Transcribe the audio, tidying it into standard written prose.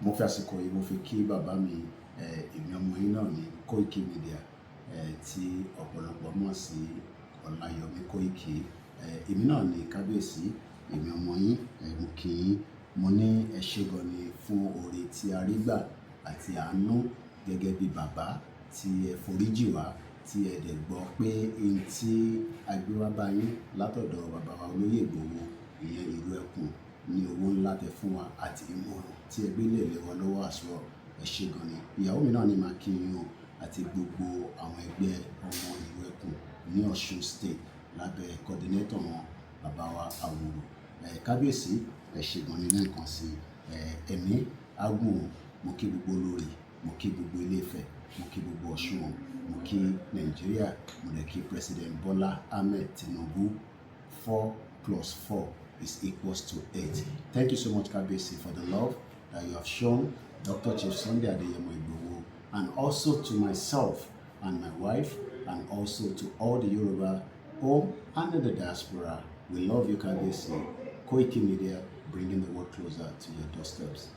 mo fi àsìkò yìí mo fi kí bàbá mi èmi ọmọ yín náà ní Koiki Media tí ọ̀pọ̀lọpọ̀ mọ̀ sí Ọláyọmí Koiki. Èmi náà ní kábíyèsí, èmi ọmọ yín, mo kí yín, mo ní ẹ ṣé gan ni fún oore tí a rí gbà àti àánú gẹ́gẹ́ bí bàbá tí ẹ foríjì wá, tí ẹ dẹ̀ gbọ́ pé ohun tí a gbé wá bá yín látọ̀dọ̀ bàbá wa olóyè Ìgbòho, ìyẹn ìlú ẹkùn, ní owó ńlá tẹ fún wa àti ìmọ̀ràn tí ẹ gbé lè lẹ́wọ́ lọ́wọ́ àṣọ. Ẹ ṣé gan ni. Ìyàwó mi náà ni máa kí yín o, àti gbogbo àwọn ẹgbẹ́ ọmọ ìlú ẹkùn ní Ọ̀ṣun State lábẹ́ coordinator wọn bàbá wa Àwòrò. Kábíyèsí, ẹ ṣé gan ni lẹ́ẹ̀kan sí ẹ̀mí ágùn. Mo kí gbogbo olórí, mo kí gbogbo Ilé-Ifẹ̀, mo kí gbogbo Ọ̀ṣun, mo kí Nàìjíríà, mo dẹ̀ kí President Bola Ahmed Tinubu. 4 + 4 is equals to 8. Thank you so much, Kábíyèsí, for the love that you have shown Dr. Chief Sunday Adeyemo Igboho, and also to myself and my wife, and also to all the Yoruba home and in the diaspora. We love you, Kábíyèsí. Koiki Media, bringing the world closer to your doorsteps.